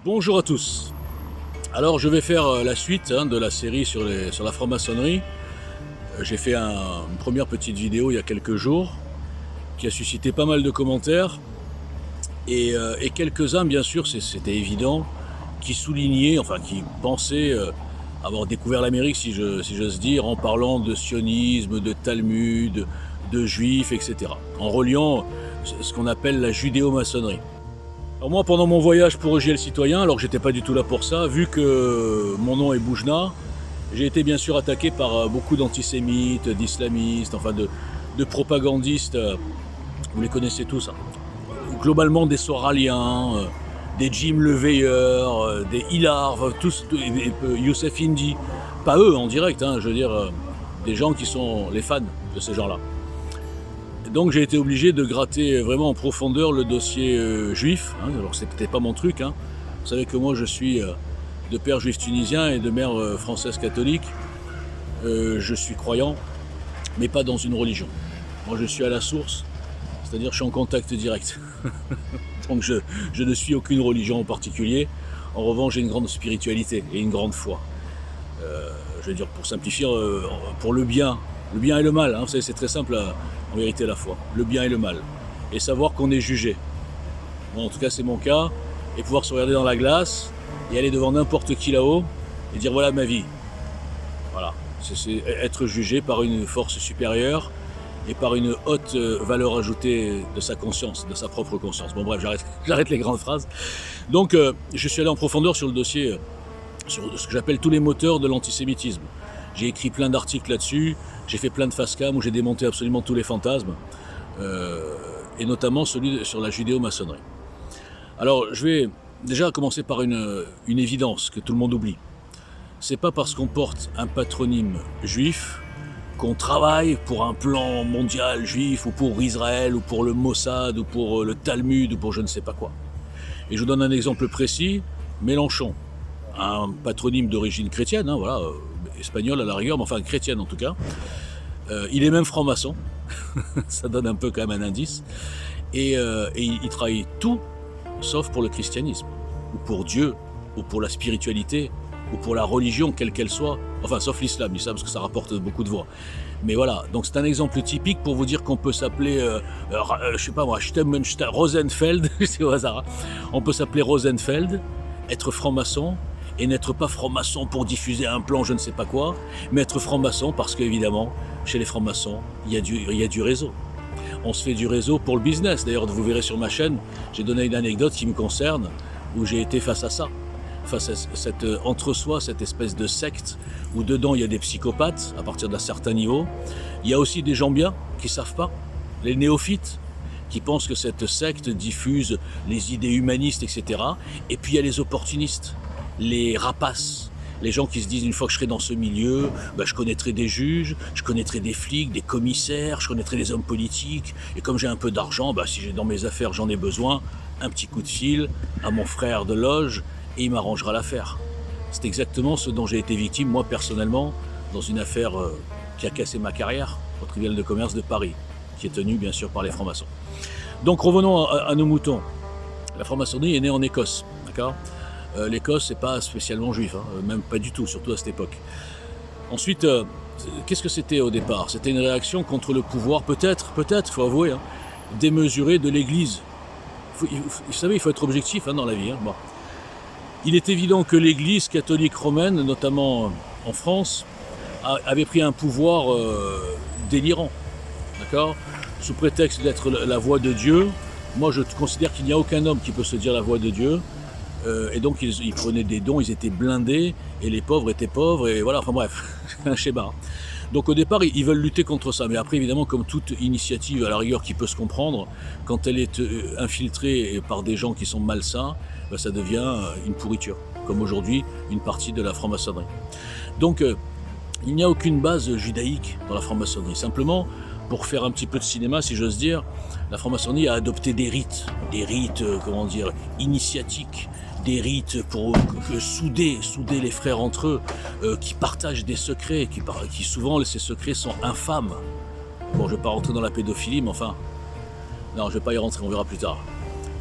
Bonjour à tous. Alors je vais faire la suite de la série sur la franc-maçonnerie. J'ai fait une première petite vidéo il y a quelques jours qui a suscité pas mal de commentaires et quelques-uns bien sûr, c'était évident, qui soulignaient, enfin qui pensaient avoir découvert l'Amérique si j'ose dire, en parlant de sionisme, de Talmud, de juifs, etc. En reliant ce qu'on appelle la judéo-maçonnerie. Alors moi, pendant mon voyage pour EJL Citoyen, alors que j'étais pas du tout là pour ça, vu que mon nom est Boujna, j'ai été bien sûr attaqué par beaucoup d'antisémites, d'islamistes, enfin de propagandistes, vous les connaissez tous, hein. Globalement des Soraliens, des Jim le Veilleur, des Hilar, tous, Youssef Indy, pas eux en direct, hein, je veux dire, des gens qui sont les fans de ces gens-là. Donc j'ai été obligé de gratter vraiment en profondeur le dossier juif, hein, alors c'était pas mon truc, hein. Vous savez que moi je suis de père juif tunisien et de mère française catholique. Je suis croyant, mais pas dans une religion. Moi je suis à la source, c'est-à-dire je suis en contact direct. Donc je ne suis aucune religion en particulier. En revanche j'ai une grande spiritualité et une grande foi. Je veux dire, pour simplifier, pour le bien et le mal, hein, vous savez, c'est très simple en vérité la foi, le bien et le mal, et savoir qu'on est jugé. Bon, en tout cas c'est mon cas, et pouvoir se regarder dans la glace et aller devant n'importe qui là-haut et dire voilà ma vie. Voilà, c'est être jugé par une force supérieure et par une haute valeur ajoutée de sa conscience, de sa propre conscience. Bon bref, j'arrête les grandes phrases. Donc je suis allé en profondeur sur le dossier, sur ce que j'appelle tous les moteurs de l'antisémitisme. J'ai écrit plein d'articles là-dessus, j'ai fait plein de face-cam où j'ai démonté absolument tous les fantasmes, et notamment celui sur la judéo-maçonnerie. Alors je vais déjà commencer par une évidence que tout le monde oublie. C'est pas parce qu'on porte un patronyme juif qu'on travaille pour un plan mondial juif, ou pour Israël, ou pour le Mossad, ou pour le Talmud, ou pour je ne sais pas quoi. Et je vous donne un exemple précis, Mélenchon, un patronyme d'origine chrétienne, hein, voilà, espagnol à la rigueur, mais enfin chrétienne en tout cas. Il est même franc-maçon, ça donne un peu quand même un indice. Et il travaille tout sauf pour le christianisme, ou pour Dieu, ou pour la spiritualité, ou pour la religion, quelle qu'elle soit. Enfin, sauf l'islam, parce que ça rapporte beaucoup de voix. Mais voilà, donc c'est un exemple typique pour vous dire qu'on peut s'appeler, je sais pas moi, Rosenfeld, c'est au hasard, hein. On peut s'appeler Rosenfeld, être franc-maçon, et n'être pas franc-maçon pour diffuser un plan je ne sais pas quoi, mais être franc-maçon parce qu'évidemment, chez les francs-maçons, il y a du réseau. On se fait du réseau pour le business. D'ailleurs, vous verrez sur ma chaîne, j'ai donné une anecdote qui me concerne, où j'ai été face à ça, face à cette entre-soi, cette espèce de secte, où dedans il y a des psychopathes, à partir d'un certain niveau. Il y a aussi des gens bien, qui ne savent pas, les néophytes, qui pensent que cette secte diffuse les idées humanistes, etc. Et puis il y a les opportunistes, les rapaces, les gens qui se disent une fois que je serai dans ce milieu, je connaîtrai des juges, je connaîtrai des flics, des commissaires, je connaîtrai des hommes politiques, et comme j'ai un peu d'argent, si j'ai dans mes affaires j'en ai besoin, un petit coup de fil à mon frère de loge et il m'arrangera l'affaire. C'est exactement ce dont j'ai été victime moi personnellement dans une affaire qui a cassé ma carrière au tribunal de commerce de Paris, qui est tenue bien sûr par les francs-maçons. Donc revenons à nos moutons. La franc-maçonnerie est née en Écosse, d'accord ? L'Écosse, c'est pas spécialement juif, hein, même pas du tout, surtout à cette époque. Ensuite, qu'est-ce que c'était au départ ? C'était une réaction contre le pouvoir, peut-être, faut avouer, hein, démesuré de l'Église. Vous savez, il faut être objectif dans la vie. Hein. Bon. Il est évident que l'Église catholique romaine, notamment en France, avait pris un pouvoir délirant, d'accord ? Sous prétexte d'être la voix de Dieu. Moi, je considère qu'il n'y a aucun homme qui peut se dire la voix de Dieu. Et donc ils prenaient des dons, ils étaient blindés, et les pauvres étaient pauvres, et voilà, enfin bref, un schéma. Donc au départ, ils veulent lutter contre ça, mais après évidemment, comme toute initiative à la rigueur qui peut se comprendre, quand elle est infiltrée par des gens qui sont malsains, ça devient une pourriture, comme aujourd'hui une partie de la franc-maçonnerie. Donc il n'y a aucune base judaïque dans la franc-maçonnerie, simplement, pour faire un petit peu de cinéma, si j'ose dire, la franc-maçonnerie a adopté des rites, initiatiques, des rites pour souder les frères entre eux, qui partagent des secrets, qui souvent, ces secrets sont infâmes. Bon, je ne vais pas rentrer dans la pédophilie, mais enfin, non, je ne vais pas y rentrer, on verra plus tard.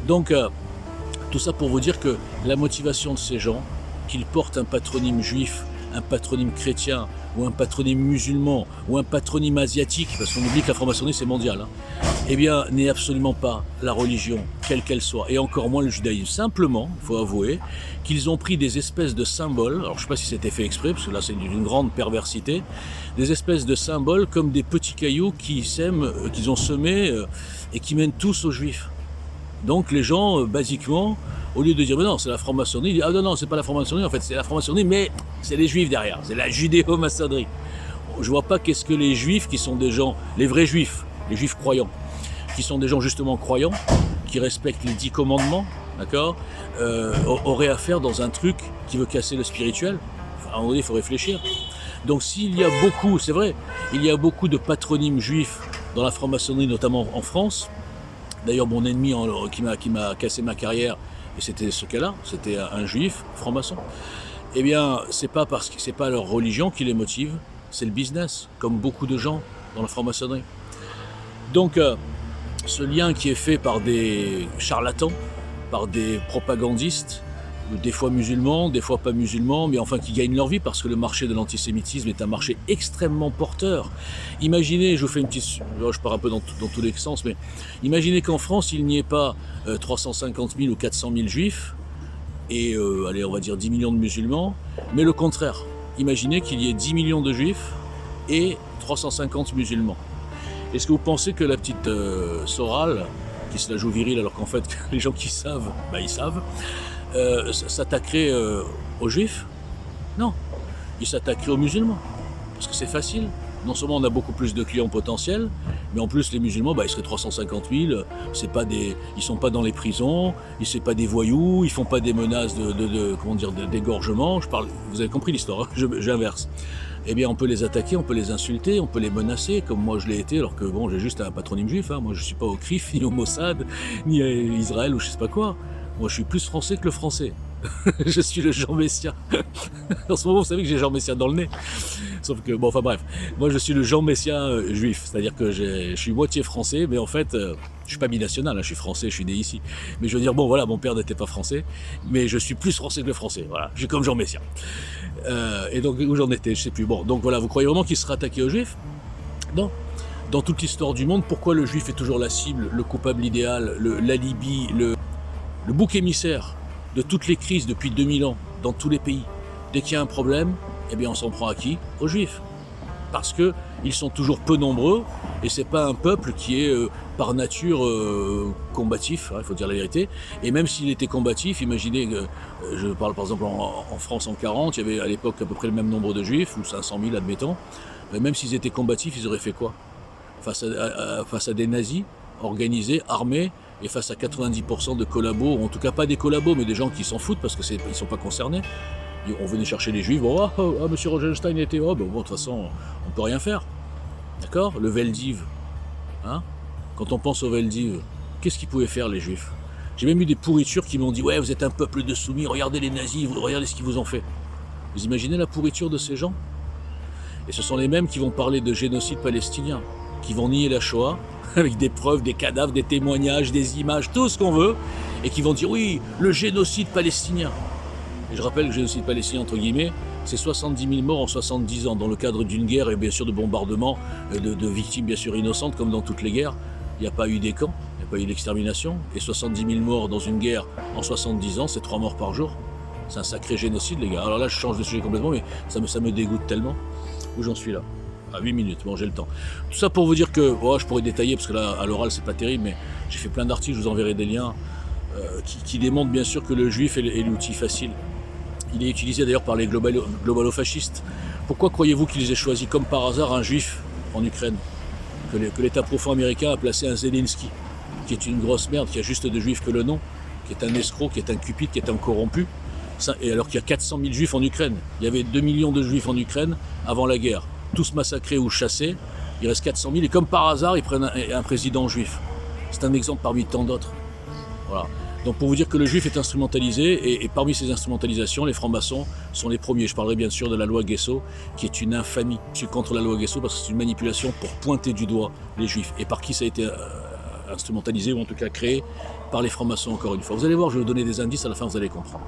Donc, Tout ça pour vous dire que la motivation de ces gens, qu'ils portent un patronyme juif, un patronyme chrétien, ou un patronyme musulman, ou un patronyme asiatique, parce qu'on oublie que la franc-maçonnerie c'est mondial, eh bien, n'est absolument pas la religion, quelle qu'elle soit, et encore moins le judaïsme. Simplement, il faut avouer, qu'ils ont pris des espèces de symboles, alors je ne sais pas si c'était fait exprès, parce que là c'est d'une grande perversité, des espèces de symboles comme des petits cailloux qu'ils ont semés et qui mènent tous aux juifs. Donc les gens, basiquement, au lieu de dire, mais non, c'est la franc-maçonnerie, ils disent, ah non, c'est pas la franc-maçonnerie, en fait, c'est la franc-maçonnerie, mais c'est les juifs derrière, c'est la judéo-maçonnerie. Je vois pas qu'est-ce que les juifs, qui sont des gens, les vrais juifs, les juifs croyants, qui sont des gens justement croyants, qui respectent les 10 commandements, d'accord, auraient à faire dans un truc qui veut casser le spirituel. Enfin, à un moment donné, il faut réfléchir. Donc s'il y a beaucoup, c'est vrai, il y a beaucoup de patronymes juifs dans la franc-maçonnerie, notamment en France. D'ailleurs, mon ennemi qui m'a cassé ma carrière, et c'était ce cas-là, c'était un juif franc-maçon. Eh bien, c'est pas parce que c'est pas leur religion qui les motive, c'est le business, comme beaucoup de gens dans la franc-maçonnerie. Donc, ce lien qui est fait par des charlatans, par des propagandistes, des fois musulmans, des fois pas musulmans, mais enfin qui gagnent leur vie parce que le marché de l'antisémitisme est un marché extrêmement porteur. Imaginez, je vous fais une petite... Je pars un peu dans tous les sens, mais imaginez qu'en France, il n'y ait pas 350 000 ou 400 000 juifs et, allez, on va dire 10 millions de musulmans, mais le contraire. Imaginez qu'il y ait 10 millions de juifs et 350 musulmans. Est-ce que vous pensez que la petite Soral, qui se la joue virile alors qu'en fait, les gens qui savent, ils savent, s'attaquerait aux juifs? Non, il s'attaquerait aux musulmans, parce que c'est facile. Non seulement on a beaucoup plus de clients potentiels, mais en plus les musulmans, ils seraient 350 000, ils sont pas dans les prisons, ils sont pas des voyous, ils font pas des menaces d'égorgement. Vous avez compris l'histoire, hein, j'inverse. Eh bien on peut les attaquer, on peut les insulter, on peut les menacer, comme moi je l'ai été, alors que bon, j'ai juste un patronyme juif, hein. Moi je suis pas au CRIF, ni au Mossad, ni à Israël ou je sais pas quoi. Moi, je suis plus français que le français. Je suis le Jean Messia. En ce moment, vous savez que j'ai Jean Messia dans le nez. Sauf que, bon, enfin bref. Moi, je suis le Jean Messia juif. C'est-à-dire que je suis moitié français, mais en fait, je suis pas binational. Hein, je suis français, je suis né ici. Mais je veux dire, bon, voilà, mon père n'était pas français, mais je suis plus français que le français. Voilà, je suis comme Jean Messia. Et donc, où j'en étais, je sais plus. Bon, donc voilà, vous croyez vraiment qu'il sera attaqué aux juifs? Non. Dans toute l'histoire du monde, pourquoi le juif est toujours la cible, le coupable idéal, l'alibi, le bouc émissaire de toutes les crises depuis 2000 ans, dans tous les pays? Dès qu'il y a un problème, eh bien on s'en prend à qui? Aux juifs. Parce qu'ils sont toujours peu nombreux, et c'est pas un peuple qui est par nature combatif, il faut dire la vérité. Et même s'il était combatif, imaginez, je parle par exemple en France en 40, il y avait à l'époque à peu près le même nombre de juifs, ou 500 000 admettons, mais même s'ils étaient combatifs, ils auraient fait quoi? Face à des nazis organisés, armés, et face à 90% de collabos, ou en tout cas pas des collabos, mais des gens qui s'en foutent parce qu'ils ne sont pas concernés. On venait chercher les juifs, bon, monsieur Rosenstein était, bon, de toute façon, on ne peut rien faire. D'accord? Le Veldiv, hein? Quand on pense au Veldiv, qu'est-ce qu'ils pouvaient faire les juifs? J'ai même eu des pourritures qui m'ont dit, ouais, vous êtes un peuple de soumis, regardez les nazis, regardez ce qu'ils vous ont fait. Vous imaginez la pourriture de ces gens? Et ce sont les mêmes qui vont parler de génocide palestinien, qui vont nier la Shoah, avec des preuves, des cadavres, des témoignages, des images, tout ce qu'on veut, et qui vont dire oui, le génocide palestinien. Et je rappelle que le génocide palestinien, entre guillemets, c'est 70 000 morts en 70 ans, dans le cadre d'une guerre et bien sûr de bombardements, de victimes bien sûr innocentes, comme dans toutes les guerres. Il n'y a pas eu des camps, il n'y a pas eu d'extermination, et 70 000 morts dans une guerre en 70 ans, c'est 3 morts par jour. C'est un sacré génocide, les gars. Alors là, je change de sujet complètement, mais ça me dégoûte tellement. Où j'en suis là? À 8 minutes, bon j'ai le temps. Tout ça pour vous dire que, je pourrais détailler, parce que là, à l'oral, c'est pas terrible, mais j'ai fait plein d'articles, je vous enverrai des liens, qui démontrent bien sûr que le juif est l'outil facile. Il est utilisé d'ailleurs par les globalo-fascistes. Pourquoi croyez-vous qu'ils aient choisi comme par hasard un juif en Ukraine? Que l'État profond américain a placé un Zelensky, qui est une grosse merde, qui a juste de juifs que le nom, qui est un escroc, qui est un cupide, qui est un corrompu. Et alors qu'il y a 400 000 juifs en Ukraine. Il y avait 2 millions de juifs en Ukraine avant la guerre. Tous massacrés ou chassés, il reste 400 000 et comme par hasard, ils prennent un président juif. C'est un exemple parmi tant d'autres. Voilà. Donc pour vous dire que le juif est instrumentalisé et parmi ces instrumentalisations, les francs-maçons sont les premiers. Je parlerai bien sûr de la loi Guesso, qui est une infamie. Je suis contre la loi Guesso parce que c'est une manipulation pour pointer du doigt les juifs. Et par qui ça a été instrumentalisé ou en tout cas créé par les francs-maçons encore une fois. Vous allez voir, je vais vous donner des indices, à la fin vous allez comprendre.